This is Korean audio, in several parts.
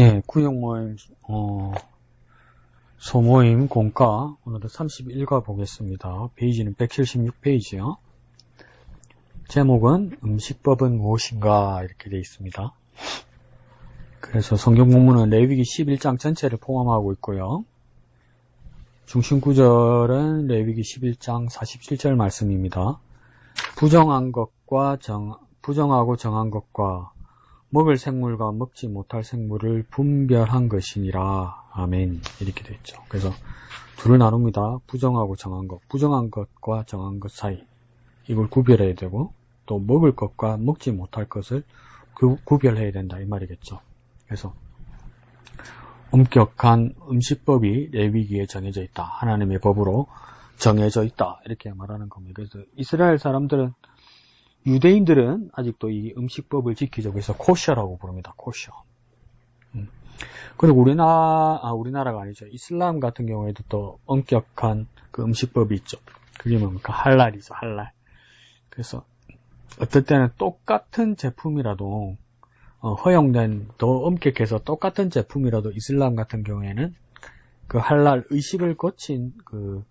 예, 구역모임, 소모임 공과, 오늘도 31과 보겠습니다. 페이지는 176페이지요. 제목은 음식법은 무엇인가, 이렇게 되어 있습니다. 그래서 성경 본문은 레위기 11장 전체를 포함하고 있고요. 중심 구절은 레위기 11장 47절 말씀입니다. 부정하고 정한 것과 먹을 생물과 먹지 못할 생물을 분별한 것이니라. 아멘. 이렇게 되어 있죠. 그래서 둘을 나눕니다. 부정하고 정한 것. 부정한 것과 정한 것 사이. 이걸 구별해야 되고, 또 먹을 것과 먹지 못할 것을 구별해야 된다. 이 말이겠죠. 그래서 엄격한 음식법이 레위기에 정해져 있다. 하나님의 법으로 정해져 있다. 이렇게 말하는 겁니다. 그래서 이스라엘 사람들은, 유대인들은 아직도 이 음식법을 지키죠. 그래서 코셔라고 부릅니다. 코셔. 그리고 우리나라가 아니죠. 이슬람 같은 경우에도 또 엄격한 그 음식법이 있죠. 그게 뭡니까? 할랄이죠. 할랄. 그래서 어떨 때는 똑같은 제품이라도 허용된, 더 엄격해서 똑같은 제품이라도 이슬람 같은 경우에는 그 할랄 의식을 거친 그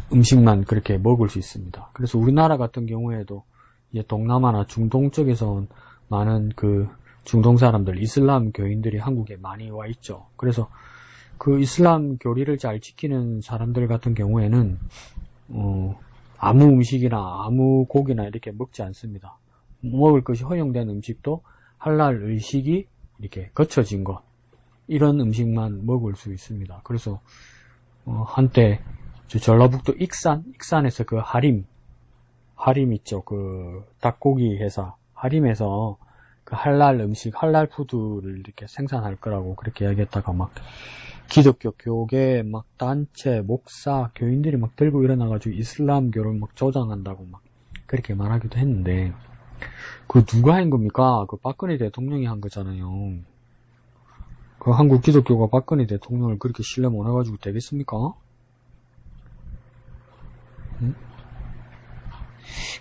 음식만 그렇게 먹을 수 있습니다. 그래서 우리나라 같은 경우에도 이제 동남아나 중동 쪽에서 온 많은 그 중동 사람들, 이슬람 교인들이 한국에 많이 와 있죠. 그래서 그 이슬람 교리를 잘 지키는 사람들 같은 경우에는 아무 음식이나 아무 고기나 이렇게 먹지 않습니다. 먹을 것이 허용된 음식도 할랄 의식이 이렇게 거쳐진 것, 이런 음식만 먹을 수 있습니다. 그래서 한때 전라북도 익산에서 그 하림 있죠. 그 닭고기 회사 하림에서 그 할랄 음식, 할랄 푸드를 이렇게 생산할 거라고 그렇게 이야기했다가 막 기독교 교계 막 단체 목사 교인들이 막 들고 일어나가지고 이슬람교를 막 조장한다고 막 그렇게 말하기도 했는데, 그 누가 한 겁니까? 그 박근혜 대통령이 한 거잖아요. 그 한국 기독교가 박근혜 대통령을 그렇게 신뢰 못 해가지고 되겠습니까?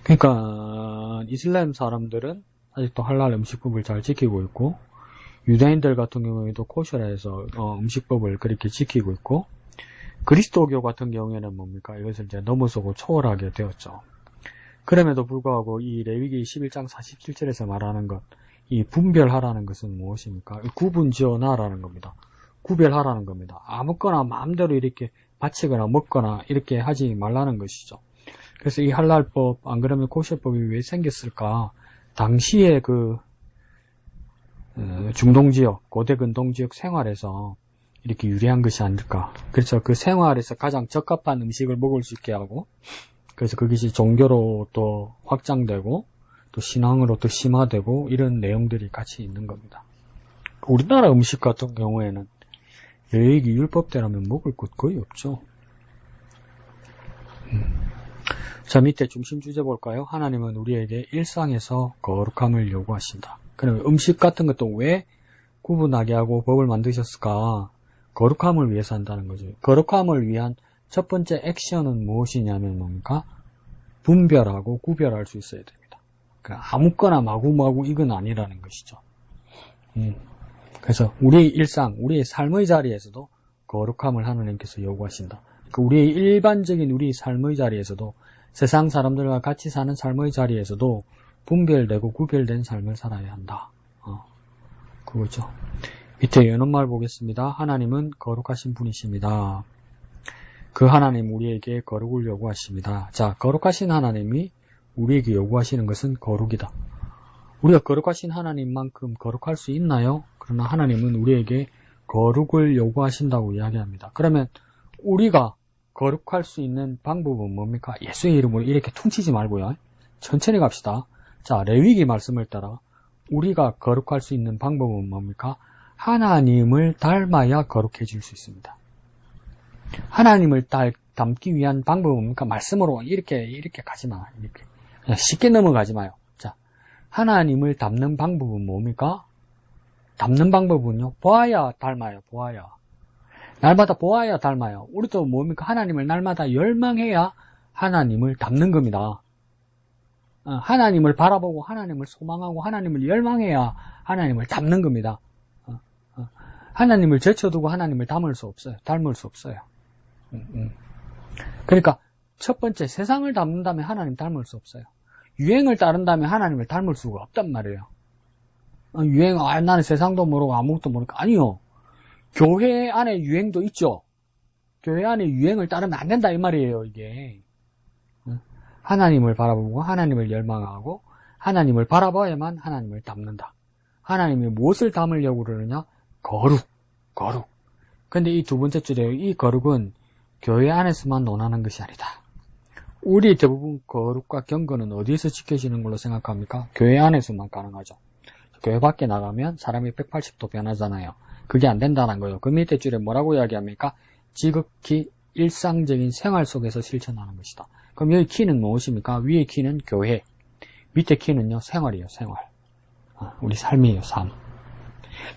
그러니까 이슬람 사람들은 아직도 할랄 음식법을 잘 지키고 있고, 유대인들 같은 경우에도 코셔라에서 음식법을 그렇게 지키고 있고, 그리스도교 같은 경우에는 뭡니까? 이것을 이제 넘어서고 초월하게 되었죠. 그럼에도 불구하고 이 레위기 11장 47절에서 말하는 것, 이 분별하라는 것은 무엇입니까? 구분지어놔라는 겁니다. 구별하라는 겁니다. 아무거나 마음대로 이렇게 바치거나 먹거나 이렇게 하지 말라는 것이죠. 그래서 이 할랄법, 안 그러면 코셔법이 왜 생겼을까? 당시에 그 중동지역, 고대 근동지역 생활에서 이렇게 유리한 것이 아닐까. 그래서 그 생활에서 가장 적합한 음식을 먹을 수 있게 하고, 그래서 그것이 종교로 또 확장되고 또 신앙으로 또 심화되고, 이런 내용들이 같이 있는 겁니다. 우리나라 음식 같은 경우에는 레위기 율법대로면 먹을 것 거의 없죠. 자, 밑에 중심 주제 볼까요? 하나님은 우리에게 일상에서 거룩함을 요구하신다. 그러면 음식 같은 것도 왜 구분하게 하고 법을 만드셨을까? 거룩함을 위해서 한다는 거죠. 거룩함을 위한 첫 번째 액션은 무엇이냐면 뭡니까? 분별하고 구별할 수 있어야 됩니다. 아무거나 마구마구 이건 아니라는 것이죠. 그래서 우리의 일상, 우리의 삶의 자리에서도 거룩함을 하나님께서 요구하신다. 우리의 일반적인 우리 삶의 자리에서도, 세상 사람들과 같이 사는 삶의 자리에서도 분별되고 구별된 삶을 살아야 한다. 그거죠. 밑에 연언말 보겠습니다. 하나님은 거룩하신 분이십니다. 그 하나님 우리에게 거룩을 요구하십니다. 자, 거룩하신 하나님이 우리에게 요구하시는 것은 거룩이다. 우리가 거룩하신 하나님만큼 거룩할 수 있나요? 그러나 하나님은 우리에게 거룩을 요구하신다고 이야기합니다. 그러면 우리가 거룩할 수 있는 방법은 뭡니까? 예수의 이름으로 이렇게 퉁치지 말고요. 천천히 갑시다. 자, 레위기 말씀을 따라 우리가 거룩할 수 있는 방법은 뭡니까? 하나님을 닮아야 거룩해질 수 있습니다. 하나님을 닮기 위한 방법은 뭡니까? 말씀으로 이렇게 가지 마. 이렇게. 그냥 쉽게 넘어가지 마요. 자, 하나님을 닮는 방법은 뭡니까? 닮는 방법은요, 보아야 닮아요. 보아야. 날마다 보아야 닮아요. 우리도 뭡니까? 하나님을 날마다 열망해야 하나님을 닮는 겁니다. 하나님을 바라보고 하나님을 소망하고 하나님을 열망해야 하나님을 닮는 겁니다. 하나님을 제쳐두고 하나님을 닮을 수 없어요. 그러니까 첫 번째, 세상을 닮는다면 하나님 닮을 수 없어요. 유행을 따른다면 하나님을 닮을 수가 없단 말이에요. 나는 세상도 모르고 아무것도 모르니까. 아니요. 교회 안에 유행도 있죠. 교회 안에 유행을 따르면 안 된다 이 말이에요, 이게. 하나님을 바라보고 하나님을 열망하고 하나님을 바라봐야만 하나님을 닮는다. 하나님이 무엇을 닮으려고 그러느냐? 거룩. 근데 이 두 번째 줄에 이 거룩은 교회 안에서만 논하는 것이 아니다. 우리 대부분 거룩과 경건은 어디에서 지켜지는 걸로 생각합니까? 교회 안에서만 가능하죠. 교회 밖에 나가면 사람이 180도 변하잖아요. 그게 안 된다는 거예요. 그 밑에 줄에 뭐라고 이야기합니까? 지극히 일상적인 생활 속에서 실천하는 것이다. 그럼 여기 키는 무엇입니까? 위에 키는 교회, 밑에 키는요 생활이에요. 생활. 우리 삶이에요. 삶.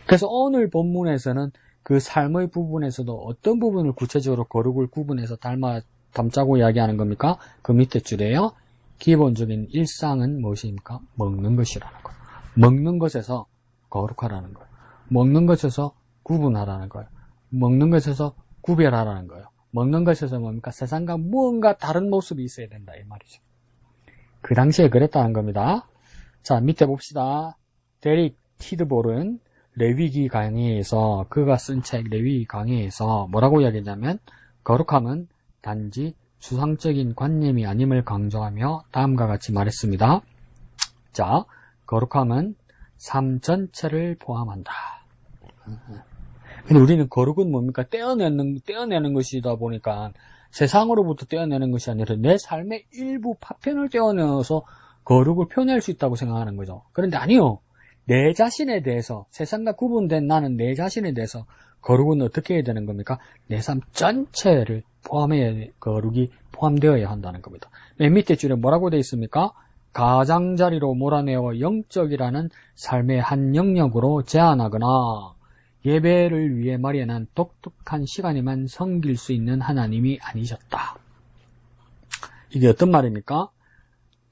그래서 오늘 본문에서는 그 삶의 부분에서도 어떤 부분을 구체적으로 거룩을 구분해서 담자고 이야기하는 겁니까? 그 밑에 줄에요. 기본적인 일상은 무엇입니까? 먹는 것이라는 거예요. 먹는 것에서 거룩하라는 거예요. 먹는 것에서 구분하라는 거예요. 먹는 것에서 구별하라는 거예요. 먹는 것에서 뭡니까? 세상과 무언가 다른 모습이 있어야 된다 이 말이죠. 그 당시에 그랬다는 겁니다. 자, 밑에 봅시다. 데릭 티드볼은 레위기 강의에서 그가 쓴 책 레위기 강의에서 뭐라고 이야기했냐면 거룩함은 단지 추상적인 관념이 아님을 강조하며 다음과 같이 말했습니다. 자, 거룩함은 삶 전체를 포함한다. 근데 우리는 거룩은 뭡니까? 떼어내는 것이다 보니까 세상으로부터 떼어내는 것이 아니라 내 삶의 일부 파편을 떼어내어서 거룩을 표현할 수 있다고 생각하는 거죠. 그런데 아니요. 내 자신에 대해서, 세상과 구분된 나는 내 자신에 대해서 거룩은 어떻게 해야 되는 겁니까? 내 삶 전체를 포함해야, 거룩이 포함되어야 한다는 겁니다. 맨 밑에 줄에 뭐라고 되어 있습니까? 가장자리로 몰아내어 영적이라는 삶의 한 영역으로 제한하거나 예배를 위해 마련한 독특한 시간에만 섬길 수 있는 하나님이 아니셨다. 이게 어떤 말입니까?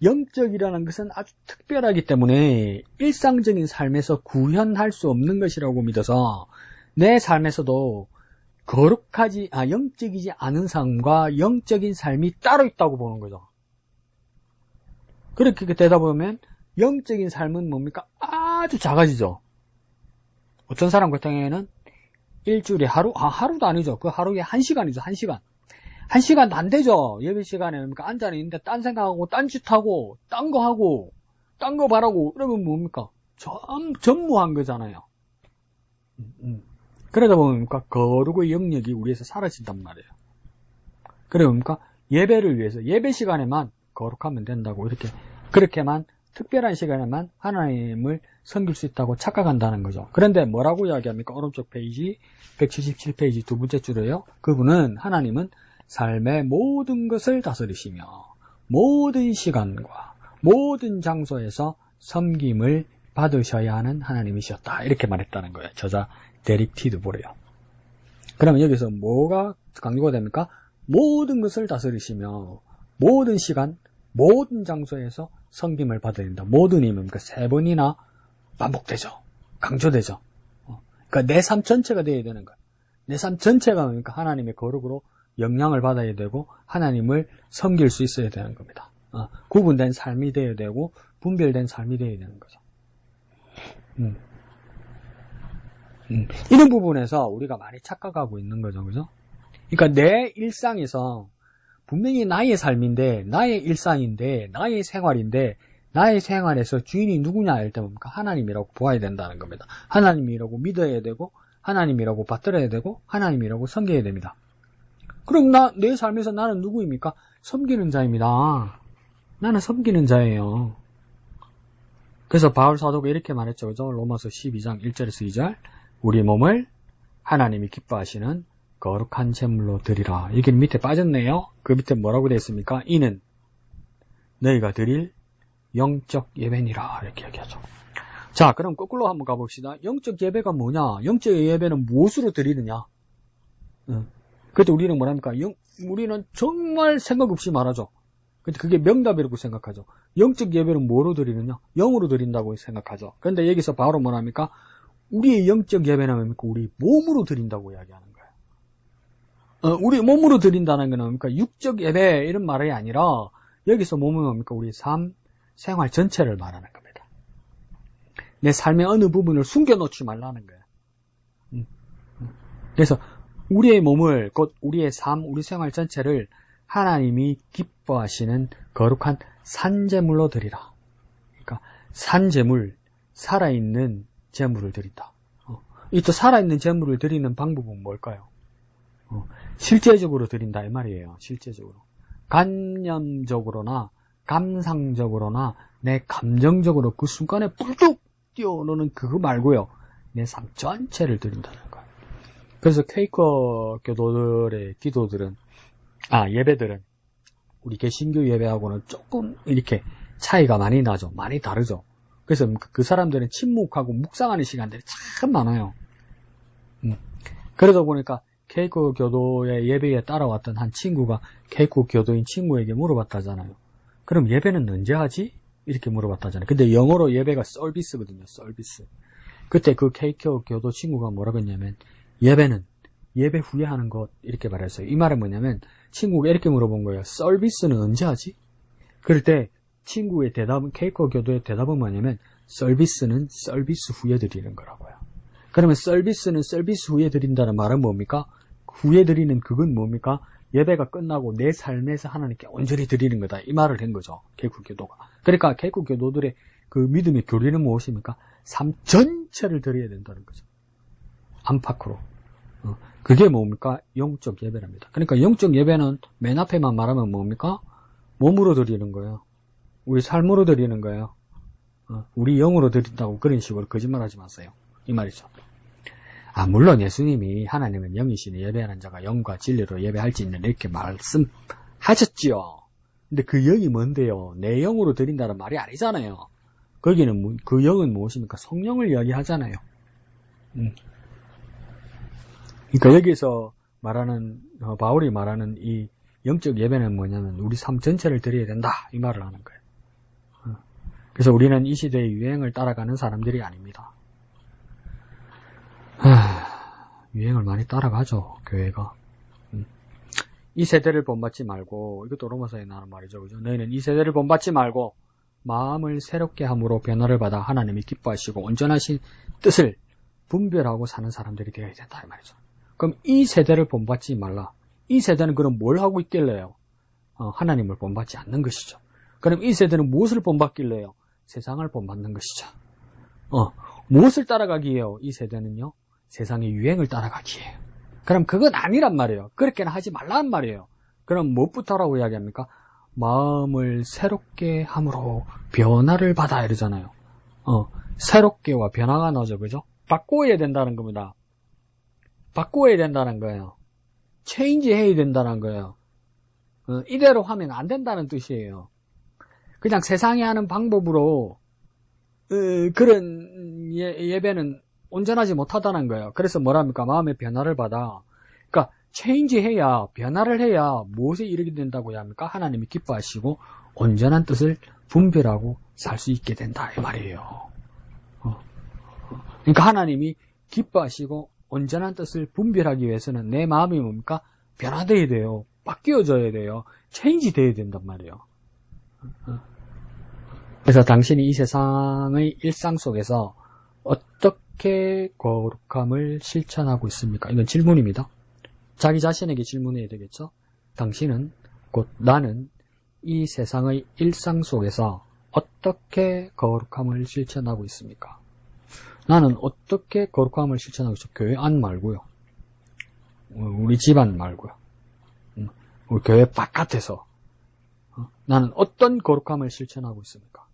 영적이라는 것은 아주 특별하기 때문에 일상적인 삶에서 구현할 수 없는 것이라고 믿어서 내 삶에서도 영적이지 않은 삶과 영적인 삶이 따로 있다고 보는 거죠. 그렇게 되다 보면 영적인 삶은 뭡니까? 아주 작아지죠. 어떤 사람 같은 경우에는 일주일에 하루도 아니죠. 그 하루에 1시간이죠. 1시간. 1시간도 안 되죠. 예배 시간에 뭡니까? 앉아 있는데 딴 생각하고, 딴 짓하고, 딴 거 하고, 딴 거 바라고, 그러면 뭡니까? 전무한 거잖아요. 그러다 보니까 거룩의 영역이 우리에서 사라진단 말이에요. 그러다 보니까 예배를 위해서, 예배 시간에만 거룩하면 된다고, 그렇게만, 특별한 시간에만 하나님을 섬길 수 있다고 착각한다는 거죠. 그런데 뭐라고 이야기합니까? 오른쪽 페이지, 177페이지 두 번째 줄에요. 하나님은 삶의 모든 것을 다스리시며 모든 시간과 모든 장소에서 섬김을 받으셔야 하는 하나님이셨다. 이렇게 말했다는 거예요. 저자 데릭 티드볼이요. 그러면 여기서 뭐가 강조가 됩니까? 모든 것을 다스리시며 모든 시간, 모든 장소에서 섬김을 받아야 된다. 모든이 뭡니까? 3번이나 반복되죠. 강조되죠. 그러니까 내 삶 전체가 되어야 되는 거예요. 내 삶 전체가 뭡니까? 하나님의 거룩으로 영향을 받아야 되고 하나님을 섬길 수 있어야 되는 겁니다. 구분된 삶이 되어야 되고 분별된 삶이 되어야 되는 거죠. 이런 부분에서 우리가 많이 착각하고 있는 거죠. 그죠? 그러니까 내 일상에서 분명히 나의 삶인데, 나의 일상인데, 나의 생활인데, 나의 생활에서 주인이 누구냐 할 때 뭡니까? 하나님이라고 보아야 된다는 겁니다. 하나님이라고 믿어야 되고, 하나님이라고 받들어야 되고, 하나님이라고 섬겨야 됩니다. 그럼 내 삶에서 나는 누구입니까? 섬기는 자입니다. 나는 섬기는 자예요. 그래서 바울 사도가 이렇게 말했죠. 그죠? 로마서 12장 1절에서 2절. 우리 몸을 하나님이 기뻐하시는 거룩한 제물로 드리라. 이게 밑에 빠졌네요. 그 밑에 뭐라고 되어 있습니까? 이는 너희가 드릴 영적 예배니라. 이렇게 얘기하죠. 자, 그럼 거꾸로 한번 가봅시다. 영적 예배가 뭐냐? 영적 예배는 무엇으로 드리느냐? 그때 우리는 뭐랍니까? 우리는 정말 생각 없이 말하죠. 근데 그게 명답이라고 생각하죠. 영적 예배는 뭐로 드리느냐? 영으로 드린다고 생각하죠. 그런데 여기서 바로 뭐랍니까? 우리의 영적 예배는 뭡니까? 우리 몸으로 드린다고 이야기하는 거예요. 우리 몸으로 드린다는 건 뭡니까? 육적 예배 이런 말이 아니라 여기서 몸은 뭡니까? 우리 삶, 생활 전체를 말하는 겁니다. 내 삶의 어느 부분을 숨겨놓지 말라는 거예요. 그래서 우리의 몸을, 곧 우리의 삶, 우리 생활 전체를 하나님이 기뻐하시는 거룩한 산제물로 드리라. 그러니까 산제물, 살아있는 제물을 드린다. 이 또 살아있는 제물을 드리는 방법은 뭘까요? 실제적으로 드린다 이 말이에요. 실제적으로. 관념적으로나 감상적으로나 내 감정적으로 그 순간에 뿔뚝 뛰어오르는 그거 말고요. 내 삶 전체를 드린다는 거예요. 그래서 퀘이커 교도들의 기도들은, 예배들은 우리 개신교 예배하고는 조금 이렇게 차이가 많이 나죠. 많이 다르죠. 그래서 그 사람들은 침묵하고 묵상하는 시간들이 참 많아요. 그러다 보니까 퀘이커 교도의 예배에 따라왔던 한 친구가 퀘이커 교도인 친구에게 물어봤다잖아요. 그럼 예배는 언제 하지? 이렇게 물어봤다잖아요. 근데 영어로 예배가 서비스거든요. 서비스. 그때 그 퀘이커 교도 친구가 뭐라고 했냐면 예배는 예배 후에 하는 것 이렇게 말했어요. 이 말은 뭐냐면 친구가 이렇게 물어본 거예요. 서비스는 언제 하지? 그럴 때 친구의 대답은, 퀘이커 교도의 대답은 뭐냐면 서비스는 서비스 후에 드리는 거라고요. 그러면 서비스는 서비스 후에 드린다는 말은 뭡니까? 후에 드리는 그건 뭡니까? 예배가 끝나고 내 삶에서 하나님께 온전히 드리는 거다. 이 말을 한 거죠. 퀘이커 교도가. 그러니까 퀘이커 교도들의 그 믿음의 교리는 무엇입니까? 삶 전체를 드려야 된다는 거죠. 안팎으로. 그게 뭡니까? 영적 예배랍니다. 그러니까 영적 예배는 맨 앞에만 말하면 뭡니까? 몸으로 드리는 거예요. 우리 삶으로 드리는 거예요. 우리 영으로 드린다고 그런 식으로 거짓말하지 마세요. 이 말이죠. 물론 예수님이 하나님은 영이시니 예배하는 자가 영과 진리로 예배할지는 이렇게 말씀하셨지요. 근데 그 영이 뭔데요? 내 영으로 드린다는 말이 아니잖아요. 거기는 그 영은 무엇입니까? 성령을 이야기하잖아요. 그러니까 여기서 말하는 바울이 말하는 이 영적 예배는 뭐냐면 우리 삶 전체를 드려야 된다 이 말을 하는 거예요. 그래서 우리는 이 시대의 유행을 따라가는 사람들이 아닙니다. 유행을 많이 따라가죠, 교회가. 이 세대를 본받지 말고, 이것도 로마서에 나오는 말이죠, 그죠? 너희는 이 세대를 본받지 말고 마음을 새롭게 함으로 변화를 받아 하나님이 기뻐하시고 온전하신 뜻을 분별하고 사는 사람들이 되어야 된다 이 말이죠. 그럼 이 세대를 본받지 말라. 이 세대는 그럼 뭘 하고 있길래요? 하나님을 본받지 않는 것이죠. 그럼 이 세대는 무엇을 본받길래요? 세상을 본받는 것이죠. 무엇을 따라가기에요? 이 세대는요? 세상의 유행을 따라가기에요. 그럼 그건 아니란 말이에요. 그렇게는 하지 말란 말이에요. 그럼 무엇부터라고 이야기합니까? 마음을 새롭게 함으로 변화를 받아 이러잖아요. 새롭게와 변화가 나오죠, 그죠? 바꿔야 된다는 겁니다. 바꿔야 된다는 거예요. 체인지 해야 된다는 거예요. 이대로 하면 안 된다는 뜻이에요. 그냥 세상이 하는 방법으로 그런 예배는 온전하지 못하다는 거예요. 그래서 뭐랍니까? 마음의 변화를 받아. 그러니까 체인지 해야, 변화를 해야 무엇에 이르게 된다고 해야 합니까? 하나님이 기뻐하시고 온전한 뜻을 분별하고 살 수 있게 된다 이 말이에요. 그러니까 하나님이 기뻐하시고 온전한 뜻을 분별하기 위해서는 내 마음이 뭡니까? 변화되어야 돼요. 바뀌어져야 돼요. 체인지 돼야 된단 말이에요. 그래서 당신이 이 세상의 일상 속에서 어떻게 거룩함을 실천하고 있습니까? 이건 질문입니다. 자기 자신에게 질문해야 되겠죠? 당신은, 곧 나는 이 세상의 일상 속에서 어떻게 거룩함을 실천하고 있습니까? 나는 어떻게 거룩함을 실천하고 있죠? 교회 안 말고요. 우리 집안 말고요. 우리 교회 바깥에서 나는 어떤 거룩함을 실천하고 있습니까?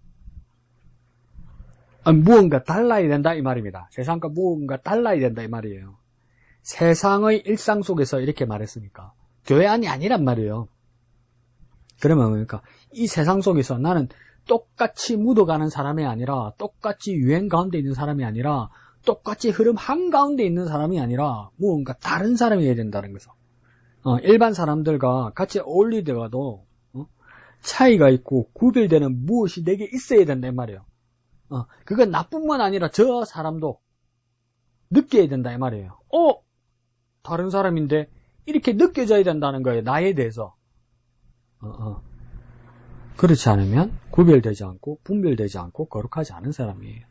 무언가 달라야 된다 이 말입니다. 세상과 무언가 달라야 된다 이 말이에요. 세상의 일상 속에서 이렇게 말했으니까 교회 안이 아니란 말이에요. 그러면 뭡니까? 이 세상 속에서 나는 똑같이 묻어가는 사람이 아니라, 똑같이 유행 가운데 있는 사람이 아니라, 똑같이 흐름 한가운데 있는 사람이 아니라 무언가 다른 사람이 돼야 된다는 거죠. 일반 사람들과 같이 어울리다가도 차이가 있고 구별되는 무엇이 내게 있어야 된다 이 말이에요. 그건 나뿐만 아니라 저 사람도 느껴야 된다 이 말이에요. 다른 사람인데 이렇게 느껴져야 된다는 거예요. 나에 대해서. 그렇지 않으면 구별되지 않고 분별되지 않고 거룩하지 않은 사람이에요.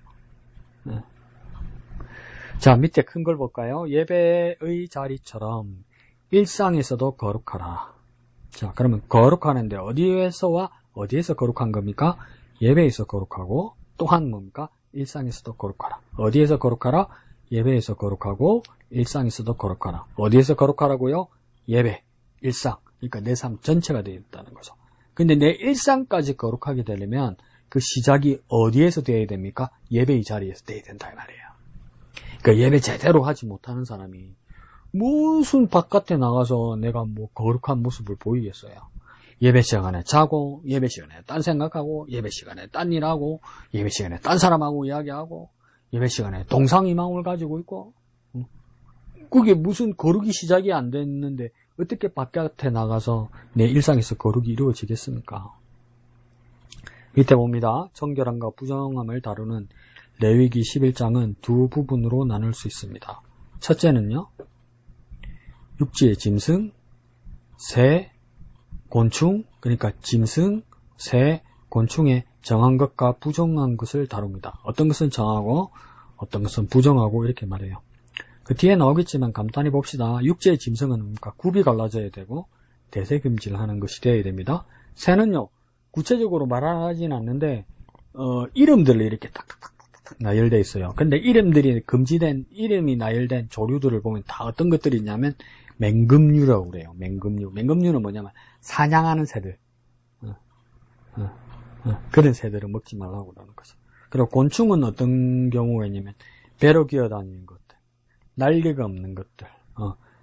자, 밑에 큰 걸 볼까요? 예배의 자리처럼 일상에서도 거룩하라. 자, 그러면 거룩하는데 어디에서 거룩한 겁니까? 예배에서 거룩하고 또한 뭡니까? 일상에서도 거룩하라. 어디에서 거룩하라? 예배에서 거룩하고 일상에서도 거룩하라. 어디에서 거룩하라고요? 예배, 일상. 그러니까 내 삶 전체가 되어 있다는 거죠. 근데 내 일상까지 거룩하게 되려면 그 시작이 어디에서 되어야 됩니까? 예배의 자리에서 되어야 된다 이 말이에요. 그러니까 예배 제대로 하지 못하는 사람이 무슨 바깥에 나가서 내가 뭐 거룩한 모습을 보이겠어요. 예배 시간에 자고, 예배 시간에 딴 생각하고, 예배 시간에 딴 일하고, 예배 시간에 딴 사람하고 이야기하고, 예배 시간에 동상이망을 가지고 있고, 그게 무슨 거룩이 시작이 안 됐는데 어떻게 바깥에 나가서 내 일상에서 거룩이 이루어지겠습니까? 밑에 봅니다. 정결함과 부정함을 다루는 레위기 11장은 두 부분으로 나눌 수 있습니다. 첫째는요, 육지의 짐승, 새, 곤충, 그러니까 짐승, 새, 곤충의 정한 것과 부정한 것을 다룹니다. 어떤 것은 정하고 어떤 것은 부정하고 이렇게 말해요. 그 뒤에 나오겠지만 간단히 봅시다. 육지의 짐승은 뭡니까? 굽이 갈라져야 되고 대세금질하는 것이 되어야 됩니다. 새는요, 구체적으로 말하진 않는데 이름들을 이렇게 탁탁탁탁 나열되어 있어요. 근데 이름들이 금지된, 이름이 나열된 조류들을 보면 다 어떤 것들이 있냐면 맹금류라고 그래요. 맹금류. 맹금류는 뭐냐면 사냥하는 새들. 그런 새들은 먹지 말라고 그러는 거죠. 그리고 곤충은 어떤 경우가 있냐면 배로 기어다니는 것들, 날개가 없는 것들,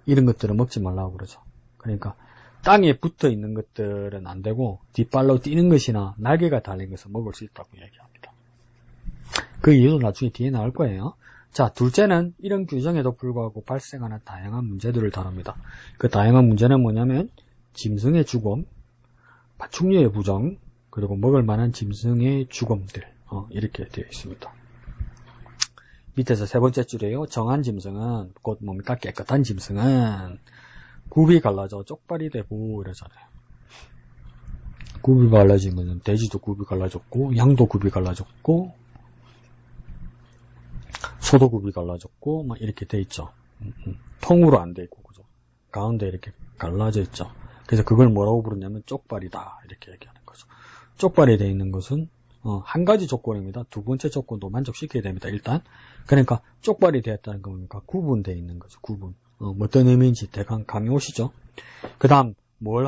이런 것들은 먹지 말라고 그러죠. 그러니까 땅에 붙어 있는 것들은 안 되고 뒷발로 뛰는 것이나 날개가 달린 것을 먹을 수 있다고 얘기합니다. 그 이유도 나중에 뒤에 나올 거예요. 자, 둘째는 이런 규정에도 불구하고 발생하는 다양한 문제들을 다룹니다. 그 다양한 문제는 뭐냐면 짐승의 죽음, 파충류의 부정, 그리고 먹을 만한 짐승의 죽음들, 이렇게 되어 있습니다. 밑에서 세 번째 줄이에요. 정한 짐승은 곧 뭡니까? 깨끗한 짐승은 굽이 갈라져 쪽발이 되고 이러잖아요. 굽이 갈라지면 돼지도 굽이 갈라졌고 양도 굽이 갈라졌고 소도 굽이 갈라졌고 막 이렇게 돼 있죠. 통으로 안 돼 있고 그죠? 가운데 이렇게 갈라져 있죠. 그래서 그걸 뭐라고 부르냐면 쪽발이다 이렇게 얘기하는 거죠. 쪽발이 돼 있는 것은 한 가지 조건입니다. 두 번째 조건도 만족시켜야 됩니다. 일단 그러니까 쪽발이 되었다는 건 뭡니까? 구분되어 있는 거죠. 구분. 어떤 의미인지 대강 감이 오시죠? 그 다음 뭘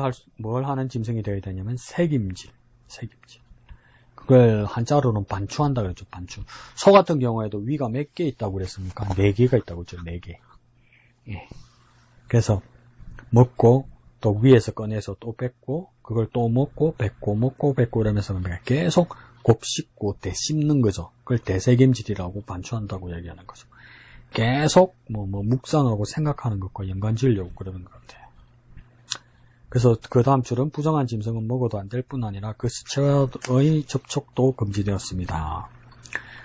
하는 짐승이 되어야 되냐면 새김질. 그걸 한자로는 반추한다 그랬죠. 반추. 소 같은 경우에도 위가 몇 개 있다고 그랬습니까? 4개가 있다고 그랬죠. 4개. 예. 그래서 먹고 또 위에서 꺼내서 또 뱉고 그걸 또 먹고 뱉고 이러면서 계속 곱씹고 되씹는 거죠. 그걸 대세김질이라고 반추한다고 얘기하는 거죠. 계속 묵상하고 생각하는 것과 연관 지으려고 그러는 것 같아요. 그래서 그 다음 줄은 부정한 짐승은 먹어도 안 될 뿐 아니라 그 시체와의 접촉도 금지되었습니다.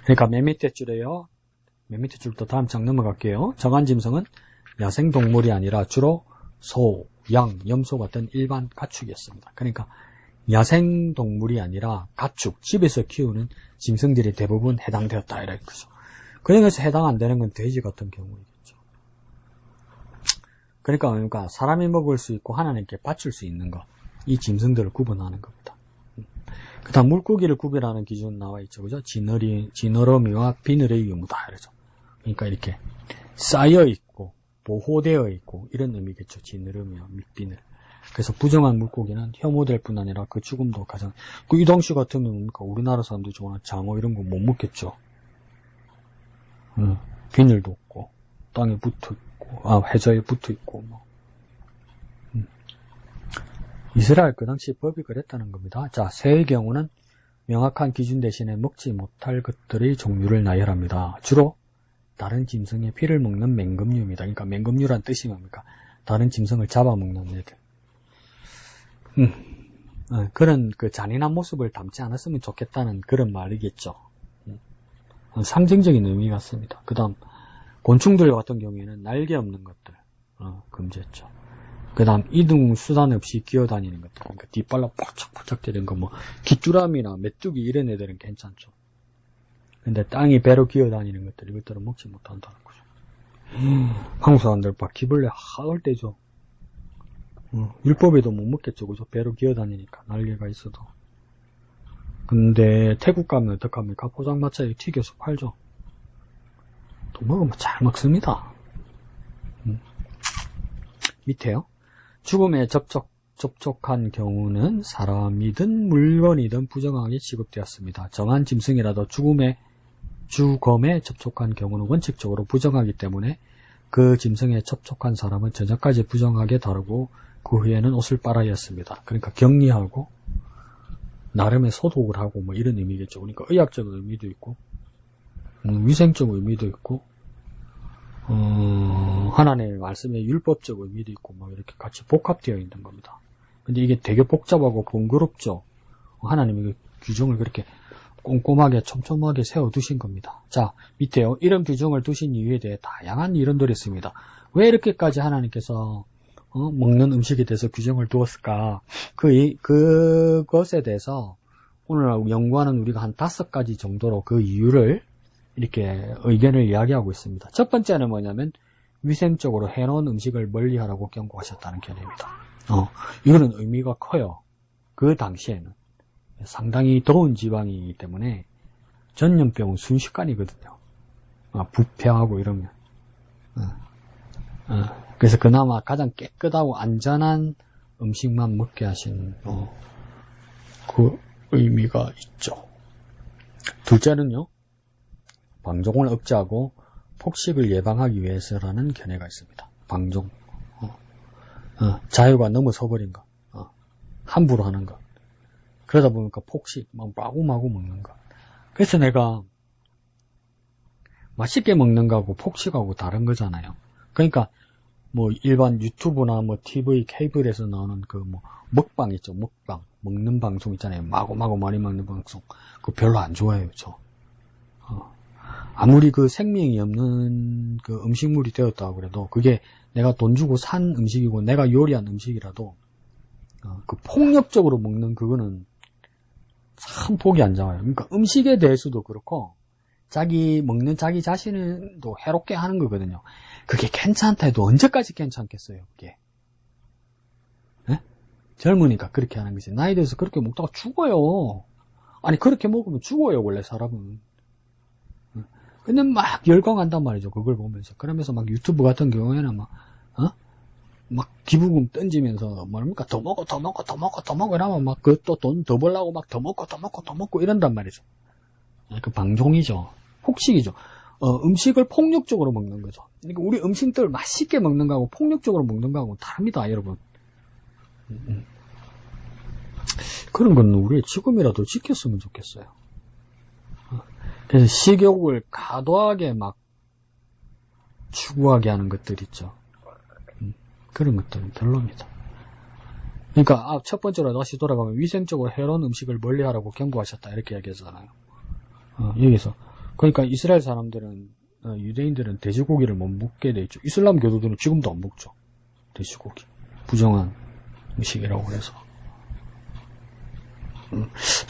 그러니까 맨 밑에 줄에요. 맨 밑에 줄부터 다음 장 넘어갈게요. 정한 짐승은 야생동물이 아니라 주로 소, 양, 염소 같은 일반 가축이었습니다. 그러니까 야생동물이 아니라 가축, 집에서 키우는 짐승들이 대부분 해당되었다 이럴 거죠. 그중에서 해당 안 되는 건 돼지 같은 경우이겠죠. 그러니까 사람이 먹을 수 있고 하나님께 바칠 수 있는 것, 이 짐승들을 구분하는 겁니다. 그 다음 물고기를 구별하는 기준 나와 있죠. 그죠? 지느러미와 비늘의 유무다 이러죠. 그러니까 이렇게 쌓여 있고 보호되어 있고 이런 의미겠죠. 지느러미와 비늘. 그래서 부정한 물고기는 혐오될 뿐 아니라 그 죽음도 가장, 그 이동시 같은 경우는 우리나라 사람들이 좋아하는 장어 이런 거 못 먹겠죠. 비늘도 없고 땅에 붙어 있고 해저에 붙어 있고 이스라엘 그 당시 법이 그랬다는 겁니다. 자, 새의 경우는 명확한 기준 대신에 먹지 못할 것들의 종류를 나열합니다. 주로 다른 짐승의 피를 먹는 맹금류입니다. 그러니까 맹금류란 뜻이 뭡니까? 다른 짐승을 잡아먹는 애들. 그런 그 잔인한 모습을 담지 않았으면 좋겠다는 그런 말이겠죠. 상징적인 의미 같습니다. 그 다음 곤충들 같은 경우에는 날개 없는 것들, 금지했죠. 그 다음, 이동 수단 없이 기어다니는 것들, 그러니까 뒷발로 포착포착 때리는 거, 뭐, 깃두람이나 메뚜기 이런 애들은 괜찮죠. 근데 땅이 배로 기어다니는 것들, 이것들은 먹지 못한다는 거죠. 한국 사람들 바퀴벌레 하을 때죠. 율법에도 못 먹겠죠, 그죠? 배로 기어다니니까, 날개가 있어도. 근데 태국 가면 어떡합니까? 포장마차에 튀겨서 팔죠. 또 먹으면 잘 먹습니다. 밑에요. 죽음에 접촉한 경우는 사람이든 물건이든 부정하게 취급되었습니다. 정한 짐승이라도 주검에 접촉한 경우는 원칙적으로 부정하기 때문에 그 짐승에 접촉한 사람은 저녁까지 부정하게 다루고 그 후에는 옷을 빨아야 했습니다. 그러니까 격리하고 나름의 소독을 하고 뭐 이런 의미겠죠. 그러니까 의학적 의미도 있고 위생적 의미도 있고 하나님의 말씀의 율법적 의미도 있고 뭐 이렇게 같이 복합되어 있는 겁니다. 근데 이게 되게 복잡하고 번거롭죠. 하나님이 그 규정을 그렇게 꼼꼼하게 촘촘하게 세워두신 겁니다. 자, 밑에요. 이런 규정을 두신 이유에 대해 다양한 이론들이 있습니다. 왜 이렇게까지 하나님께서 먹는 음식에 대해서 규정을 두었을까? 그것에 대해서 오늘 연구하는 우리가 한 5가지 정도로 그 이유를 이렇게 의견을 이야기하고 있습니다. 첫 번째는 뭐냐면 위생적으로 해놓은 음식을 멀리하라고 경고하셨다는 개념입니다. 이거는 의미가 커요. 그 당시에는 상당히 더운 지방이기 때문에 전염병은 순식간이거든요. 부패하고 이러면. 그래서 그나마 가장 깨끗하고 안전한 음식만 먹게 하신 그 의미가 있죠. 둘째는요. 방종을 억제하고 폭식을 예방하기 위해서라는 견해가 있습니다. 방종. 자유가 넘어서버린 것. 함부로 하는 것. 그러다 보니까 폭식, 막 마구마구 먹는 것. 그래서 내가 맛있게 먹는 거하고 폭식하고 다른 거잖아요. 그러니까 뭐 일반 유튜브나 뭐 TV, 케이블에서 나오는 그 뭐 먹방 있죠. 먹방. 먹는 방송 있잖아요. 마구마구 많이 먹는 방송. 그거 별로 안 좋아해요, 저. 아무리 그 생명이 없는 그 음식물이 되었다고 그래도 그게 내가 돈 주고 산 음식이고 내가 요리한 음식이라도 그 폭력적으로 먹는 그거는 참 보기 안 좋아요. 그러니까 음식에 대해서도 그렇고 자기 먹는 자기 자신도 해롭게 하는 거거든요. 그게 괜찮다 해도 언제까지 괜찮겠어요, 그게. 네? 젊으니까 그렇게 하는 거지. 나이 들어서 그렇게 먹다가 죽어요. 아니 그렇게 먹으면 죽어요, 원래 사람은. 근데 막 열광한단 말이죠, 그걸 보면서. 그러면서 막 유튜브 같은 경우에는 막 기부금 던지면서 뭡니까 더 먹어 이러면 막 그 또 돈 더 벌라고 막 더 먹고 이런단 말이죠. 그 방종이죠. 폭식이죠. 음식을 폭력적으로 먹는 거죠. 그러니까 우리 음식들 맛있게 먹는 거하고 폭력적으로 먹는 거하고 다릅니다, 여러분. 그런 건 우리 지금이라도 지켰으면 좋겠어요. 그래서 식욕을 과도하게 막 추구하게 하는 것들 있죠. 그런 것들은 별로입니다. 그러니까 첫 번째로 다시 돌아가면 위생적으로 해로운 음식을 멀리하라고 경고하셨다 이렇게 얘기하잖아요. 여기서 그러니까 이스라엘 사람들은 유대인들은 돼지고기를 못 먹게 돼 있죠. 이슬람 교도들은 지금도 안 먹죠. 돼지고기 부정한 음식이라고 해서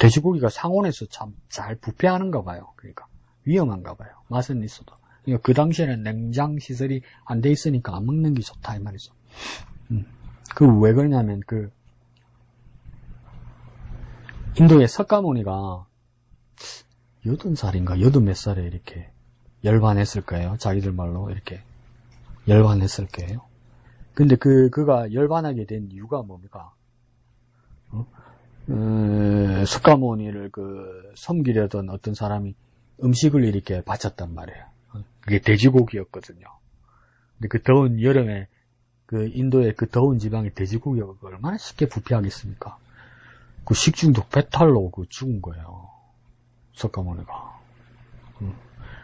돼지고기가 상온에서 참 잘 부패하는가 봐요. 그러니까 위험한가 봐요. 맛은 있어도. 그러니까 그 당시에는 냉장 시설이 안 돼 있으니까 안 먹는 게 좋다 이 말이죠. 그 왜 그러냐면 그 인도의 석가모니가 80살인가 80몇 살에 이렇게 열반했을 거예요. 자기들 말로 이렇게 열반했을 거예요. 근데 그가 열반하게 된 이유가 뭡니까? 석가모니를 섬기려던 어떤 사람이 음식을 이렇게 바쳤단 말이에요. 그게 돼지고기였거든요. 근데 그 더운 여름에 인도의 그 더운 지방에 돼지고기가 얼마나 쉽게 부패하겠습니까? 그 식중독 배탈로 죽은 거예요. 석가모니가.